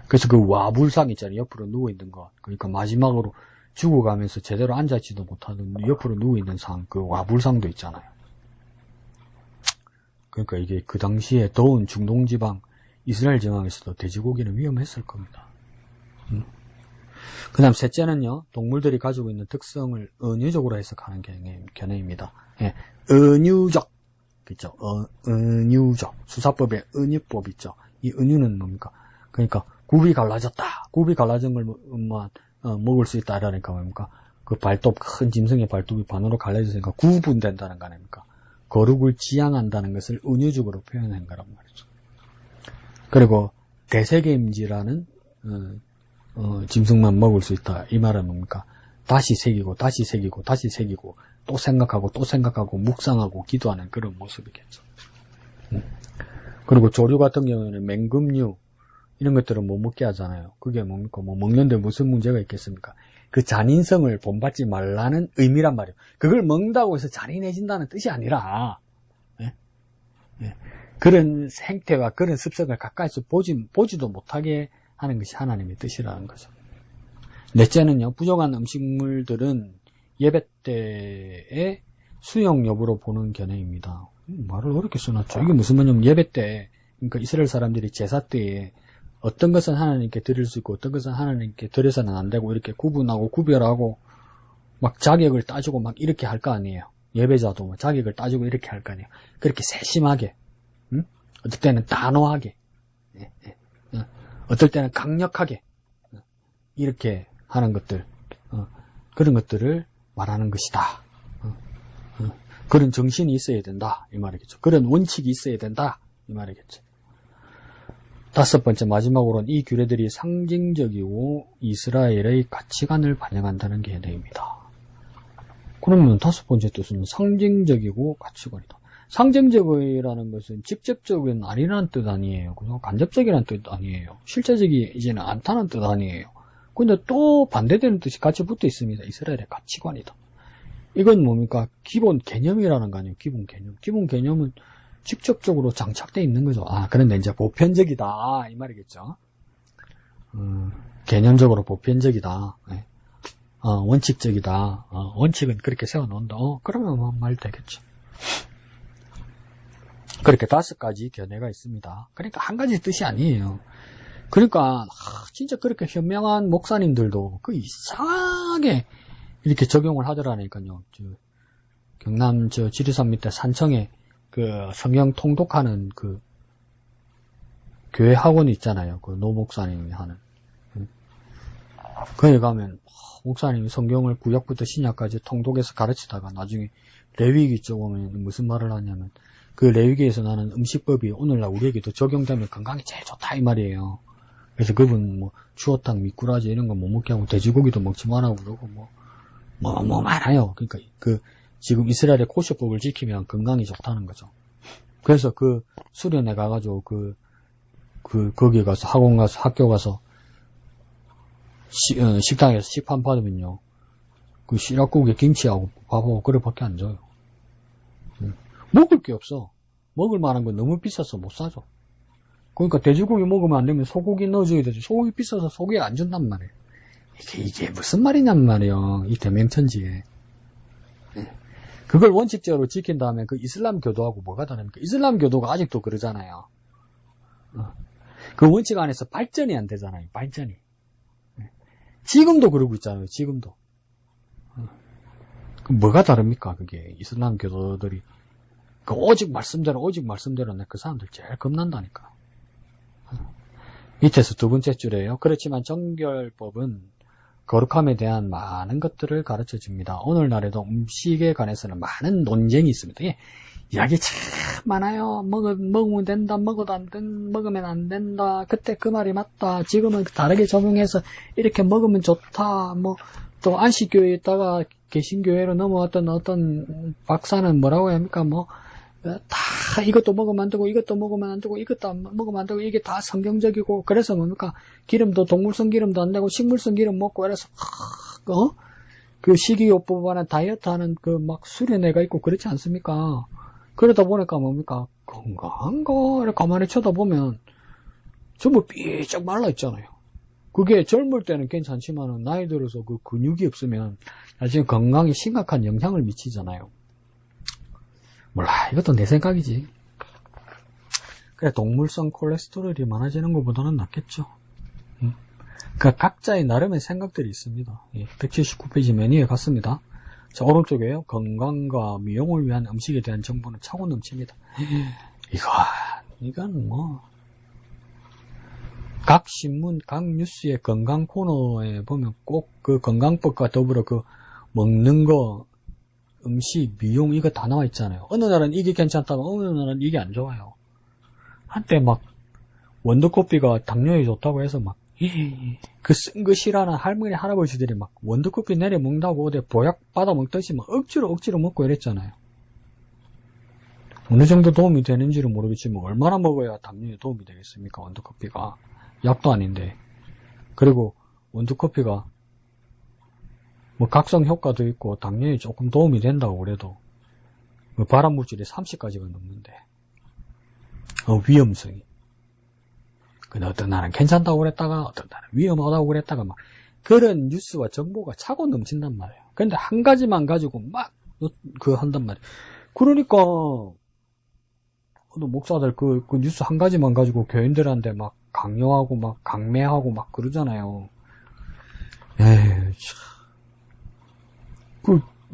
그래서 그 와불상 있잖아요. 옆으로 누워있는 거. 그러니까 마지막으로 죽어가면서 제대로 앉아있지도 못하는 옆으로 누워있는 상, 그 와불상도 있잖아요. 그러니까 이게 그 당시에 더운 중동지방, 이스라엘 지방에서도 돼지고기는 위험했을 겁니다. 그 다음 셋째는요, 동물들이 가지고 있는 특성을 은유적으로 해석하는 견해입니다. 예, 은유적. 그죠? 은유적. 수사법에 은유법 있죠. 이 은유는 뭡니까? 그러니까, 굽이 갈라졌다. 굽이 갈라진 걸 먹을 수 있다. 이러니까 뭡니까? 그 발톱, 큰 짐승의 발톱이 반으로 갈라졌으니까 구분된다는 거 아닙니까? 거룩을 지향한다는 것을 은유적으로 표현한 거란 말이죠. 그리고, 대세겜지라는, 짐승만 먹을 수 있다. 이 말은 뭡니까? 다시 새기고, 다시 새기고, 다시 새기고, 또 생각하고, 묵상하고, 기도하는 그런 모습이겠죠. 그리고 조류 같은 경우에는 맹금류, 이런 것들은 못 먹게 하잖아요. 그게 뭡니까? 뭐 먹는데 무슨 문제가 있겠습니까? 그 잔인성을 본받지 말라는 의미란 말이에요. 그걸 먹는다고 해서 잔인해진다는 뜻이 아니라, 예? 예. 그런 생태와 그런 습성을 가까이서 보지도 못하게 하는 것이 하나님의 뜻이라는 거죠. 넷째는요, 부정한 음식물들은 예배 때의 수용 여부로 보는 견해입니다. 말을 어렵게 써놨죠. 이게 무슨 말이냐면 예배 때, 그러니까 이스라엘 사람들이 제사 때에 어떤 것은 하나님께 드릴 수 있고 어떤 것은 하나님께 드려서는 안 되고 이렇게 구분하고 구별하고 막 자격을 따지고 막 이렇게 할 거 아니에요. 예배자도 뭐 자격을 따지고 이렇게 할 거 아니에요. 그렇게 세심하게, 어떨 때는 단호하게, 어떨 때는 강력하게 이렇게 하는 것들, 그런 것들을 말하는 것이다. 그런 정신이 있어야 된다 이 말이겠죠. 그런 원칙이 있어야 된다 이 말이겠죠. 다섯 번째, 마지막으로는 이 규례들이 상징적이고 이스라엘의 가치관을 반영한다는 견해입니다. 그러면 다섯 번째 뜻은 상징적이고 가치관이다. 상징적이라는 것은 직접적인 아니라는 뜻 아니에요. 그죠? 간접적이라는 뜻 아니에요. 실제적이지는 않다는 뜻 아니에요. 근데 또 반대되는 뜻이 같이 붙어 있습니다. 이스라엘의 가치관이다. 이건 뭡니까? 기본 개념이라는 거 아니에요. 기본 개념. 기본 개념은 직접적으로 장착되어 있는 거죠. 그런데 이제 보편적이다 이 말이겠죠. 개념적으로 보편적이다. 네. 원칙적이다. 원칙은 그렇게 세워놓는다. 그러면 뭐 말 되겠죠. 그렇게 5가지 견해가 있습니다. 그러니까 한 가지 뜻이 아니에요. 그러니까 진짜 그렇게 현명한 목사님들도 그 이상하게 이렇게 적용을 하더라니까요. 경남 지리산 밑에 산청에 그 성경 통독하는 그 교회 학원이 있잖아요. 그 노 목사님이 하는. 거기 가면 목사님이 성경을 구약부터 신약까지 통독해서 가르치다가 나중에 레위기 쪽 오면 무슨 말을 하냐면 그 레위기에서 나는 음식법이 오늘날 우리에게도 적용되면 건강에 제일 좋다 이 말이에요. 그래서 그분 뭐 추어탕, 미꾸라지 이런 거 못 먹게 하고 돼지고기도 먹지 말라고 그러고 뭐 많아요. 그러니까 지금 이스라엘의 코셔법을 지키면 건강이 좋다는 거죠. 그래서 그 수련회 가가지고 거기 가서 학원 가서 학교 가서 식당에서 식판 받으면요. 그 시락국에 김치하고 밥하고 그릇밖에 안 줘요. 먹을 게 없어. 먹을 만한 건 너무 비싸서 못 사줘. 그러니까 돼지고기 먹으면 안 되면 소고기 넣어줘야 되지. 소고기 비싸서 소고기 안 준단 말이에요. 이게 무슨 말이냔 말이에요. 이 대명천지에. 그걸 원칙적으로 지킨 다음에 그 이슬람 교도하고 뭐가 다릅니까? 이슬람 교도가 아직도 그러잖아요. 그 원칙 안에서 발전이 안 되잖아요. 발전이. 지금도 그러고 있잖아요. 지금도. 그럼 뭐가 다릅니까? 그게 이슬람 교도들이 오직 말씀대로 내 그 사람들 제일 겁난다니까. 밑에서 두 번째 줄에요. 그렇지만 정결법은 거룩함에 대한 많은 것들을 가르쳐 줍니다. 오늘날에도 음식에 관해서는 많은 논쟁이 있습니다. 이야기 참 많아요. 먹으면 된다, 먹으면 안 된다. 그때 그 말이 맞다. 지금은 다르게 적용해서 이렇게 먹으면 좋다. 또 안식교회에 있다가 개신교회로 넘어왔던 어떤 박사는 뭐라고 합니까? 다 이것도 먹으면 안 되고 이것도 먹으면 안 되고 이것도 먹으면 안 되고 이게 다 성경적이고 그래서 뭡니까? 기름도 동물성 기름도 안 되고 식물성 기름 먹고 그래서 그 식이요법하는 다이어트하는 그 막 수련회가 있고 그렇지 않습니까? 그러다 보니까 뭡니까? 건강한가? 이렇게 가만히 쳐다보면 전부 삐쩍 말라 있잖아요. 그게 젊을 때는 괜찮지만 나이 들어서 그 근육이 없으면 나중에 건강에 심각한 영향을 미치잖아요. 몰라, 이것도 내 생각이지. 그래, 동물성 콜레스테롤이 많아지는 것보다는 낫겠죠. 그러니까 각자의 나름의 생각들이 있습니다. 예, 179페이지 메뉴에 갔습니다. 자, 오른쪽에요. 건강과 미용을 위한 음식에 대한 정보는 차고 넘칩니다. 이건 뭐, 각 신문, 각 뉴스의 건강 코너에 보면 꼭 그 건강법과 더불어 그 먹는 거, 음식, 미용 이거 다 나와 있잖아요. 어느 날은 이게 괜찮다고 어느 날은 이게 안 좋아요. 한때 막 원두커피가 당뇨에 좋다고 해서 막 그 쓴 거 싫어하는 할머니 할아버지들이 막 원두커피 내려 먹는다고 어디 보약 받아 먹듯이 막 억지로 먹고 이랬잖아요. 어느 정도 도움이 되는지는 모르겠지만 얼마나 먹어야 당뇨에 도움이 되겠습니까? 원두커피가 약도 아닌데. 그리고 원두커피가 뭐 각성 효과도 있고 당뇨에 조금 도움이 된다고 그래도 발암물질이 30가지가 넘는데 위험성이. 근데 어떤 날은 괜찮다고 그랬다가 어떤 날은 위험하다고 그랬다가 막 그런 뉴스와 정보가 차고 넘친단 말이에요. 근데 한 가지만 가지고 막 한단 말이에요. 그러니까 목사들 그 뉴스 한 가지만 가지고 교인들한테 막 강요하고 막 강매하고 막 그러잖아요.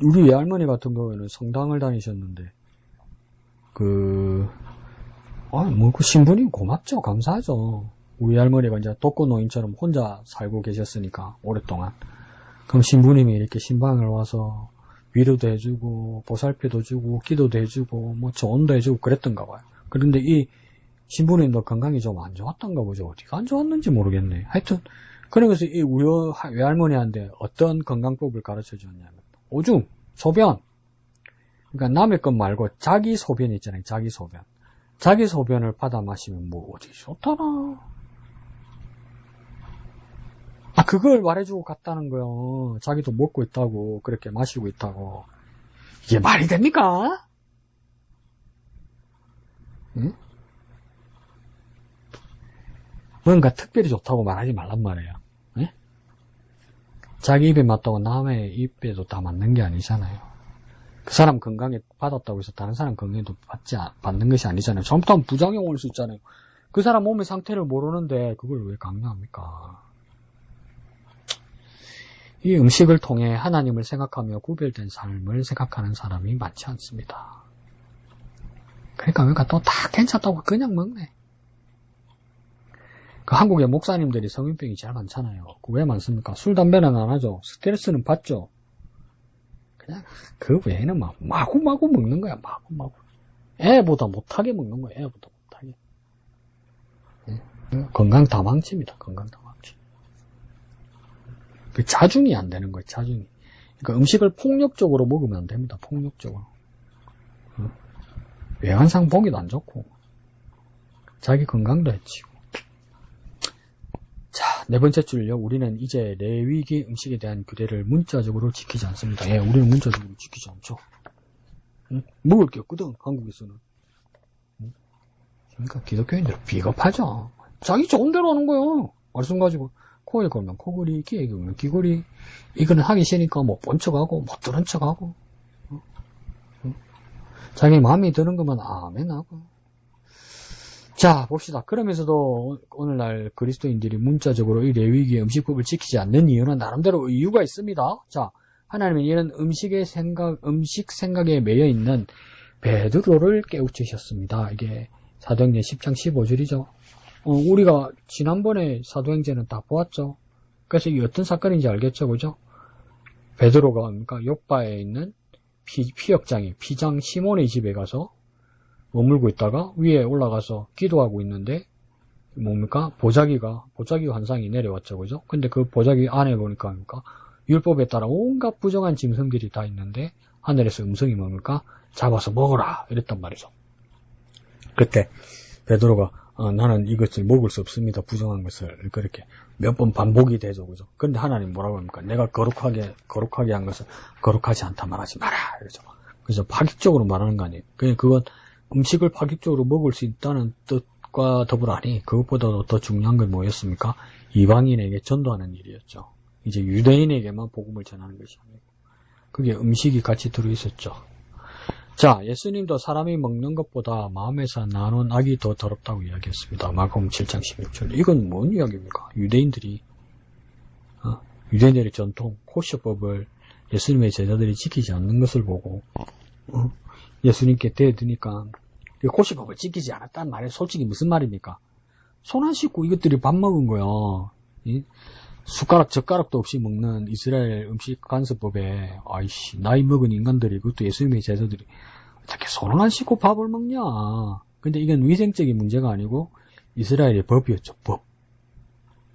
우리 외할머니 같은 경우에는 성당을 다니셨는데 그 신부님 고맙죠. 감사하죠. 우리 할머니가 이제 독거노인처럼 혼자 살고 계셨으니까, 오랫동안. 그럼 신부님이 이렇게 신방을 와서 위로도 해주고, 보살펴도 주고, 기도도 해주고, 뭐 조언도 해주고 그랬던가 봐요. 그런데 이 신부님도 건강이 좀 안 좋았던가 보죠. 어디가 안 좋았는지 모르겠네. 하여튼, 그러면서 이 우리 외할머니한테 어떤 건강법을 가르쳐 줬냐면, 오줌, 소변. 그러니까 남의 것 말고 자기 소변 있잖아요. 자기 소변. 자기 소변을 받아 마시면 뭐 어디 좋더라. 그걸 말해주고 갔다는 거요. 자기도 먹고 있다고, 그렇게 마시고 있다고. 이게 말이 됩니까? 응? 뭔가 특별히 좋다고 말하지 말란 말이에요. 응? 자기 입에 맞다고 남의 입에도 다 맞는 게 아니잖아요. 그 사람 건강에 받았다고 해서 다른 사람 건강에도 받는 것이 아니잖아요. 잘못하면 부작용 올 수 있잖아요. 그 사람 몸의 상태를 모르는데 그걸 왜 강요합니까? 이 음식을 통해 하나님을 생각하며 구별된 삶을 생각하는 사람이 많지 않습니다. 그러니까 또 다 괜찮다고 그냥 먹네. 그 한국의 목사님들이 성인병이 제일 많잖아요. 왜 많습니까? 술, 담배는 안 하죠. 스트레스는 받죠. 그냥 그 외에는 막 마구마구 먹는 거야. 마구마구. 애보다 못하게 먹는 거야. 애보다 못하게. 건강 다 망칩니다. 건강 다 망치. 그 자중이 안 되는 거예요. 자중이. 그러니까 음식을 폭력적으로 먹으면 안 됩니다. 폭력적으로. 외관상 보기도 안 좋고 자기 건강도 해치고. 자, 네 번째 줄요. 우리는 이제 레위기 음식에 대한 규례를 문자적으로 지키지 않습니다. 우리는 문자적으로 지키지 않죠. 먹을 게 없거든, 한국에서는. 그러니까 기독교인들은 비겁하죠. 자기 좋은 대로 하는 거예요. 말씀 가지고 코에 걸면 코걸이, 귀에 걸면 귀걸이. 이거는 하기 싫으니까 뭐 본 척하고 못 들은 척하고. 자기 마음에 드는 것만 아멘 하고. 자, 봅시다. 그러면서도 오늘날 그리스도인들이 문자적으로 이 레위기의 음식법을 지키지 않는 이유는 나름대로 이유가 있습니다. 자, 하나님은 이런 음식 생각에 매여 있는 베드로를 깨우치셨습니다. 이게 사도행전 10장 15절이죠. 우리가 지난번에 사도행전은 다 보았죠. 그래서 이게 어떤 사건인지 알겠죠, 그죠? 베드로가 그러니까 요바에 있는 피역장이 피장 시몬의 집에 가서 머물고 있다가 위에 올라가서 기도하고 있는데 뭡니까? 보자기 환상이 내려왔죠, 그죠? 근데 그 보자기 안에 보니까 율법에 따라 온갖 부정한 짐승들이 다 있는데 하늘에서 음성이 뭡니까? 잡아서 먹어라 이랬단 말이죠. 그때 베드로가 나는 이것을 먹을 수 없습니다. 부정한 것을 그렇게 몇 번 반복이 되죠, 그죠? 근데 하나님 뭐라고 합니까? 내가 거룩하게 한 것을 거룩하지 않다 말하지 마라, 그죠? 그래서 파격적으로 말하는 거 아니에요. 그건 음식을 파격적으로 먹을 수 있다는 뜻과 더불어 하니 그것보다도 더 중요한 건 뭐였습니까? 이방인에게 전도하는 일이었죠. 이제 유대인에게만 복음을 전하는 것이 아니고 그게 음식이 같이 들어있었죠. 자, 예수님도 사람이 먹는 것보다 마음에서 나눈 악이 더 더럽다고 이야기했습니다. 마가복음 7장 16절. 이건 뭔 이야기입니까? 유대인들이 유대인들의 전통, 코셔법을 예수님의 제자들이 지키지 않는 것을 보고, 예수님께 대드니까, 코셔법을 지키지 않았다는 말이 솔직히 무슨 말입니까? 손 안 씻고 이것들이 밥 먹은 거야. 숟가락, 젓가락도 없이 먹는 이스라엘 음식 간섭법에, 아이씨, 나이 먹은 인간들이, 그것도 예수님의 제자들이, 어떻게 손을 안 씻고 밥을 먹냐. 근데 이건 위생적인 문제가 아니고, 이스라엘의 법이었죠, 법.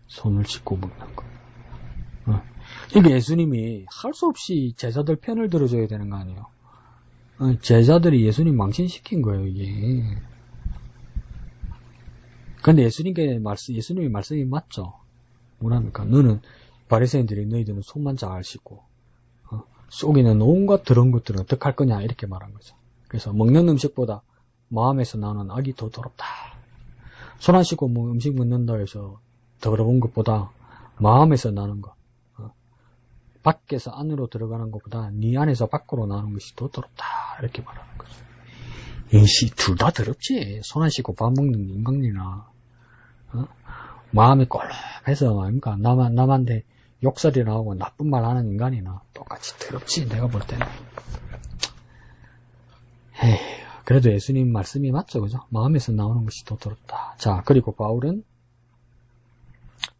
손을 씻고 먹는 거. 이게 예수님이 할 수 없이 제자들 편을 들어줘야 되는 거 아니에요. 제자들이 예수님 망신시킨 거예요, 이게. 근데 예수님의 말씀이 맞죠? 뭐랍니까? 너는, 바리새인들이 너희들은 손만 잘 씻고, 속에는 온갖 더러운 것들은 어떡할 거냐, 이렇게 말한 거죠. 그래서 먹는 음식보다 마음에서 나오는 악이 더 더럽다. 손 안 씻고 뭐 음식 먹는다 해서 더러운 것보다 마음에서 나는 것, 밖에서 안으로 들어가는 것보다 네 안에서 밖으로 나오는 것이 더 더럽다. 이렇게 말하는 거죠. 인시 둘 다 더럽지. 손 안 씻고 밥 먹는 인간이나 마음이 꼴렁해서 그러니까 남한테 욕설이 나오고 나쁜 말 하는 인간이나 똑같이 더럽지. 내가 볼 때는. 그래도 예수님 말씀이 맞죠, 그죠? 마음에서 나오는 것이 더 더럽다. 자, 그리고 바울은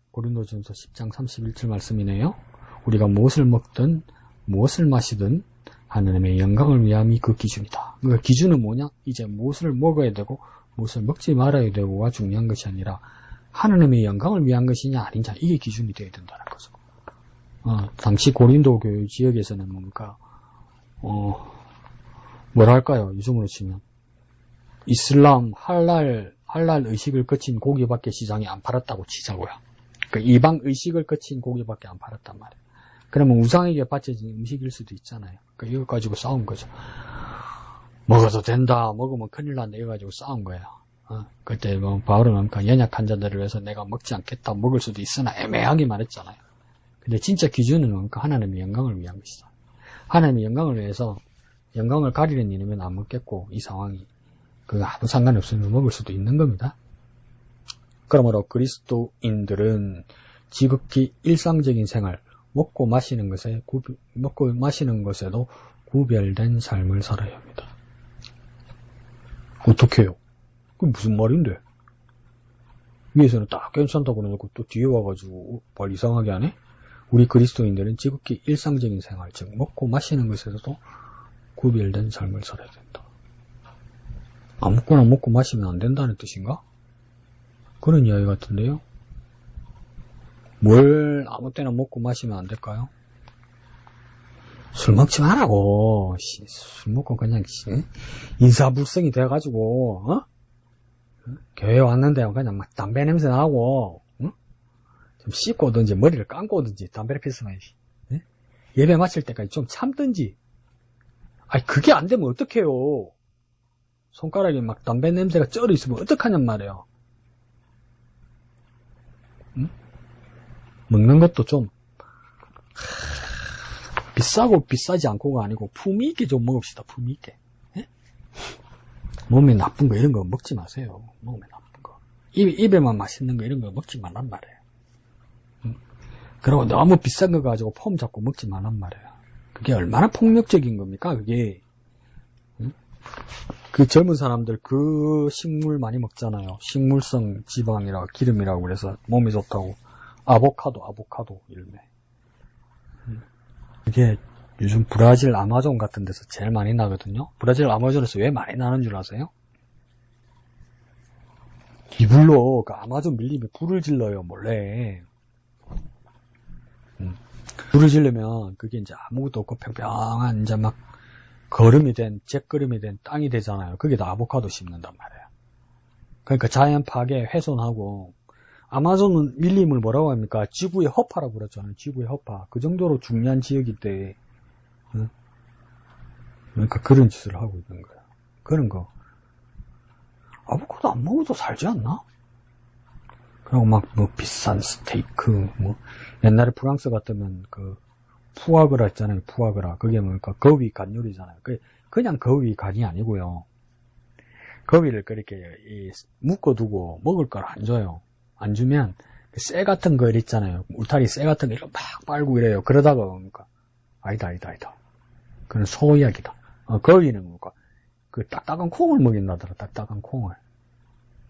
고린도전서 10장 31절 말씀이네요. 우리가 무엇을 먹든 무엇을 마시든 하나님의 영광을 위함이 그 기준이다. 그 기준은 뭐냐? 이제 무엇을 먹어야 되고 무엇을 먹지 말아야 되고가 중요한 것이 아니라 하나님의 영광을 위한 것이냐 아니냐, 이게 기준이 되어야 된다는 거죠. 당시 고린도 교회 지역에서는 뭡니까? 뭐랄까요? 요즘으로 치면 이슬람 할랄 의식을 거친 고기밖에 시장에 안 팔았다고 치자고요. 그 이방 의식을 거친 고기밖에 안 팔았단 말이에요. 그러면 우상에게 바쳐진 음식일 수도 있잖아요. 그러니까 이거 가지고 싸운 거죠. 먹어도 된다, 먹으면 큰일 난다, 이거 가지고 싸운 거예요. 그때 뭐 바울은 그러니까 연약한 자들을 위해서 내가 먹지 않겠다, 먹을 수도 있으나 애매하게 말했잖아요. 근데 진짜 기준은 그러니까 하나님의 영광을 위한 것이다. 하나님의 영광을 위해서 영광을 가리는 일이면 안 먹겠고, 이 상황이 그거 아무 상관없으면 먹을 수도 있는 겁니다. 그러므로 그리스도인들은 지극히 일상적인 생활, 먹고 마시는 것에도 구별된 삶을 살아야 합니다. 어떻게 해요? 그게 무슨 말인데? 위에서는 딱 괜찮다고 그러고 또 뒤에 와가지고 말 이상하게 하네? 우리 그리스도인들은 지극히 일상적인 생활, 즉 먹고 마시는 것에서도 구별된 삶을 살아야 된다. 아무거나 먹고 마시면 안 된다는 뜻인가? 그런 이야기 같은데요? 뭘 아무 때나 먹고 마시면 안 될까요? 술 먹지 말라고. 술 먹고 그냥 인사불성이 돼가지고 교회 왔는데 그냥 막 담배 냄새 나고 좀 씻고 오든지 머리를 감고 오든지 담배를 피우면 예배 마칠 때까지 좀 참든지. 아니 그게 안 되면 어떡해요. 손가락에 막 담배 냄새가 쩔어 있으면 어떡하냔 말이에요. 먹는 것도 좀 비싸고 비싸지 않고가 아니고 품위 있게 좀 먹읍시다. 품위 있게. 몸에 나쁜 거 이런 거 먹지 마세요. 몸에 나쁜 거. 입에만 맛있는 거 이런 거 먹지 말란 말이에요. 그리고 너무 비싼 거 가지고 폼 잡고 먹지 말란 말이에요. 그게 얼마나 폭력적인 겁니까, 그게. 그 젊은 사람들 그 식물 많이 먹잖아요. 식물성 지방이라고 기름이라고 그래서 몸에 좋다고. 아보카도 일매. 이게 요즘 브라질 아마존 같은 데서 제일 많이 나거든요. 브라질 아마존에서 왜 많이 나는 줄 아세요? 이불로 그 아마존 밀림에 불을 질러요, 몰래. 불을 질르면 그게 이제 아무것도 없고 평평한 이제 막 잿거름이 된 땅이 되잖아요. 거기다 아보카도 심는단 말이에요. 그러니까 자연 파괴 훼손하고, 아마존 밀림을 뭐라고 합니까? 지구의 허파라고 그러잖아요. 지구의 허파. 그 정도로 중요한 지역인데, 그러니까 그런 짓을 하고 있는 거야. 그런 거. 아보카도 안 먹어도 살지 않나? 그리고 막 뭐 비싼 스테이크, 뭐 옛날에 프랑스 같으면 그 푸아그라 있잖아요. 푸아그라. 그게 뭐니까 거위 간 요리잖아요. 그냥 거위 간이 아니고요. 거위를 그렇게 묶어두고 먹을 걸 안 줘요. 안 주면 쇠 같은 거 있잖아요. 울타리 쇠 같은 거 이렇게 막 빨고 이래요. 그러다가 뭡니까? 아니다. 그건 소 이야기다. 거위는 뭡니까? 그 딱딱한 콩을 먹인다더라. 딱딱한 콩을.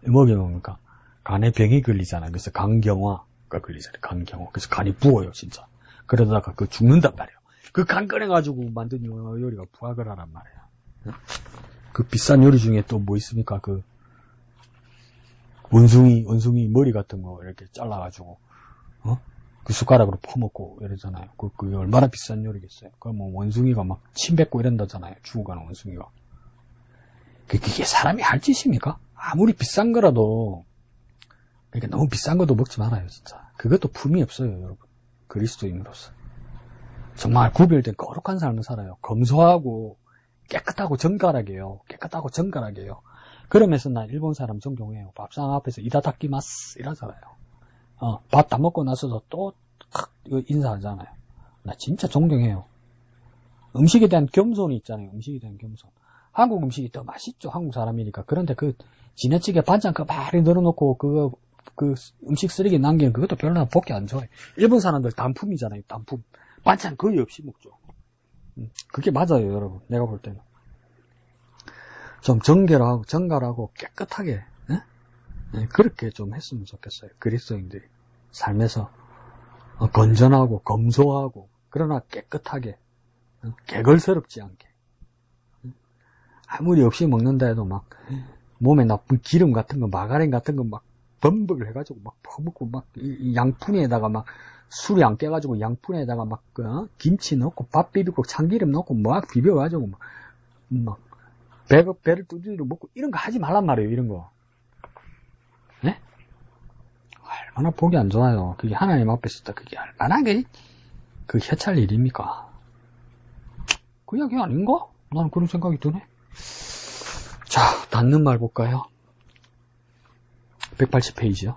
먹이면 뭡니까? 간에 병이 걸리잖아요. 그래서 간경화가 걸리잖아요. 간경화. 그래서 간이 부어요, 진짜. 그러다가 그 죽는단 말이에요. 그 간 꺼내가지고 만든 요리가 부학을 하란 말이에요. 그 비싼 요리 중에 또 뭐 있습니까? 그 원숭이 머리 같은 거 이렇게 잘라가지고, 그 숟가락으로 퍼먹고 이러잖아요. 그게 얼마나 비싼 요리겠어요. 그 뭐 원숭이가 막 침 뱉고 이런다잖아요. 죽어가는 원숭이가. 그게 사람이 할 짓입니까? 아무리 비싼 거라도, 그러니까 너무 비싼 것도 먹지 말아요, 진짜. 그것도 품이 없어요, 여러분. 그리스도인으로서. 정말 구별된 거룩한 삶을 살아요. 검소하고, 깨끗하고 정갈하게요. 그러면서 나 일본 사람 존경해요. 밥상 앞에서 이다다키마스 이러잖아요. 밥 다 먹고 나서도 또 인사하잖아요. 나 진짜 존경해요. 음식에 대한 겸손이 있잖아요. 한국 음식이 더 맛있죠. 한국 사람이니까. 그런데 그 지네찌개 반찬 그 많이 늘어놓고 그 음식 쓰레기 남기는 그것도 별로 보기 안 좋아해. 일본 사람들 단품이잖아요. 단품. 반찬 거의 없이 먹죠. 그게 맞아요, 여러분. 내가 볼 때는. 좀 정갈하고 깨끗하게, 그렇게 좀 했으면 좋겠어요. 그리스도인들이. 삶에서, 건전하고, 검소하고, 그러나 깨끗하게, 개걸스럽지 않게. 아무리 없이 먹는다 해도 막, 몸에 나쁜 기름 같은 거, 마가린 같은 거 막, 범벅을 해가지고 막 퍼먹고 막, 양푼에다가 막, 술이 안 깨가지고 양푼에다가 막, 김치 넣고, 밥 비비고, 참기름 넣고, 막 비벼가지고, 막, 배를 두드리로 먹고, 이런 거 하지 말란 말이에요, 이런 거. 네? 얼마나 보기 안 좋아요. 그게 하나님 앞에 있을 때, 그게 얼마나 그 해찰 일입니까? 그 이야기 아닌가? 나는 그런 생각이 드네. 자, 닫는 말 볼까요? 180페이지요.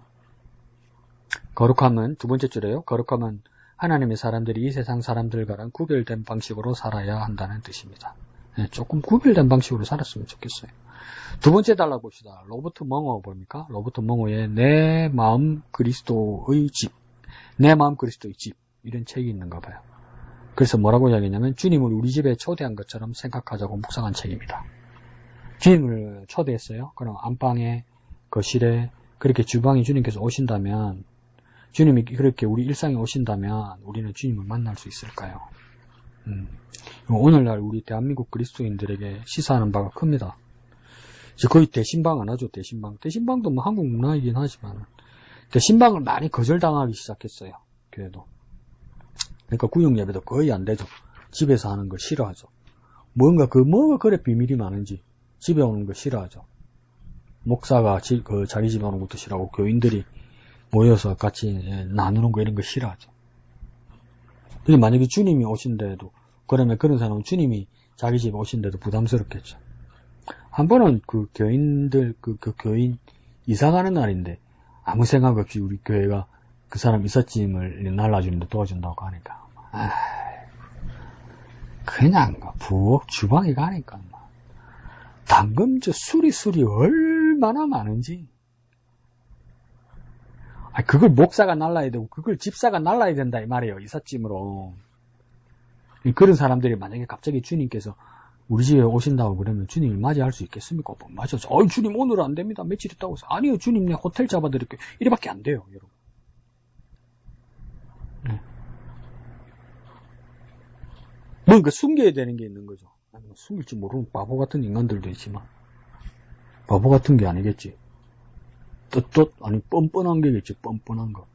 거룩함은, 두 번째 줄에요. 거룩함은 하나님의 사람들이 이 세상 사람들과는 구별된 방식으로 살아야 한다는 뜻입니다. 네, 조금 구별된 방식으로 살았으면 좋겠어요. 두 번째 달라봅시다. 로버트 멍어 뭡니까? 로버트 멍어의 내 마음 그리스도의 집. 이런 책이 있는가 봐요. 그래서 뭐라고 이야기했냐면 주님을 우리 집에 초대한 것처럼 생각하자고 묵상한 책입니다. 주님을 초대했어요. 그럼 안방에, 거실에, 그렇게 주방에 주님께서 오신다면, 주님이 그렇게 우리 일상에 오신다면 우리는 주님을 만날 수 있을까요? 오늘날 우리 대한민국 그리스도인들에게 시사하는 바가 큽니다. 이제 거의 대신방 안 하죠, 대신방. 대신방도 뭐 한국 문화이긴 하지만, 대신방을 많이 거절당하기 시작했어요, 교회도. 그러니까 구역 예배도 거의 안 되죠. 집에서 하는 걸 싫어하죠. 뭐가 그래 비밀이 많은지, 집에 오는 거 싫어하죠. 목사가 자기 집에 오는 것도 싫어하고, 교인들이 모여서 같이 나누는 거 이런 거 싫어하죠. 근데 만약에 주님이 오신데도, 그러면 그런 사람은 주님이 자기 집에 오신데도 부담스럽겠죠. 한 번은 그 교인들, 그 교인 이사 가는 날인데, 아무 생각 없이 우리 교회가 그 사람 이삿짐을 날라주는데 도와준다고 하니까, 그냥 부엌 주방에 가니까, 당금주 수리 얼마나 많은지. 그걸 목사가 날라야 되고, 그걸 집사가 날라야 된다, 이 말이에요, 이삿짐으로. 그런 사람들이 만약에 갑자기 주님께서 우리 집에 오신다고 그러면 주님을 맞이할 수 있겠습니까? 뭐 맞아서, 주님 오늘은 안 됩니다. 며칠 있다고 해서. 아니요, 주님 내 호텔 잡아드릴게요. 이래밖에 안 돼요, 여러분. 네. 뭔가 숨겨야 되는 게 있는 거죠. 아니, 숨길지 모르는 바보 같은 인간들도 있지만, 바보 같은 게 아니겠지. 아니, 뻔뻔한 게겠지, 뻔뻔한 거.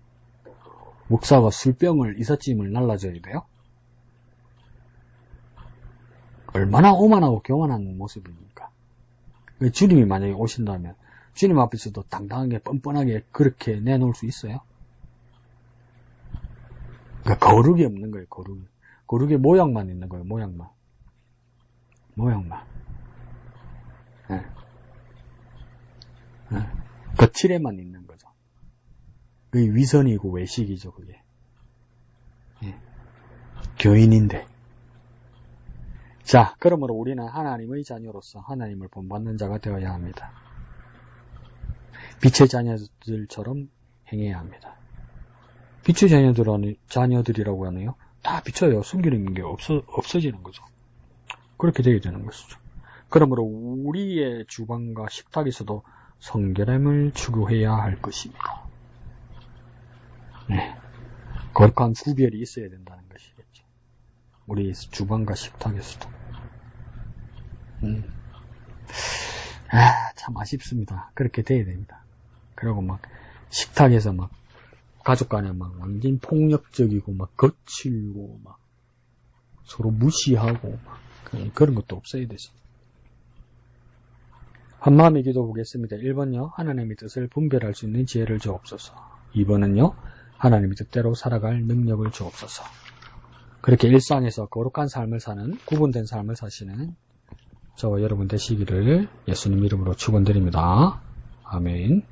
목사가 술병을, 이삿짐을 날라줘야 돼요? 얼마나 오만하고 교만한 모습입니까? 주님이 만약에 오신다면, 주님 앞에서도 당당하게, 뻔뻔하게 그렇게 내놓을 수 있어요? 그러니까 거룩이 없는 거예요, 거룩이. 거룩의 모양만 있는 거예요, 모양만. 네. 네. 거칠에만 있는 거죠. 그게 위선이고 외식이죠, 그게. 네. 교인인데. 자, 그러므로 우리는 하나님의 자녀로서 하나님을 본받는 자가 되어야 합니다. 빛의 자녀들처럼 행해야 합니다. 빛의 자녀들이라고 하네요. 다 비춰요. 숨기는 게 없어지는 거죠. 그렇게 되게 되는 것이죠. 그러므로 우리의 주방과 식탁에서도 성결함을 추구해야 할 것입니다. 네. 거룩한 구별이 있어야 된다는 것이겠죠. 우리 주방과 식탁에서도. 참 아쉽습니다. 그렇게 돼야 됩니다. 그리고 막 식탁에서 막 가족 간에 막 완전 폭력적이고 막 거칠고 막 서로 무시하고 막 그런 것도 없어야 되죠. 한마음의 기도 보겠습니다. 1번요. 하나님의 뜻을 분별할 수 있는 지혜를 주옵소서. 2번은요. 하나님의 뜻대로 살아갈 능력을 주옵소서. 그렇게 일상에서 거룩한 삶을 사는, 구분된 삶을 사시는 저와 여러분 되시기를 예수님 이름으로 축원드립니다. 아멘.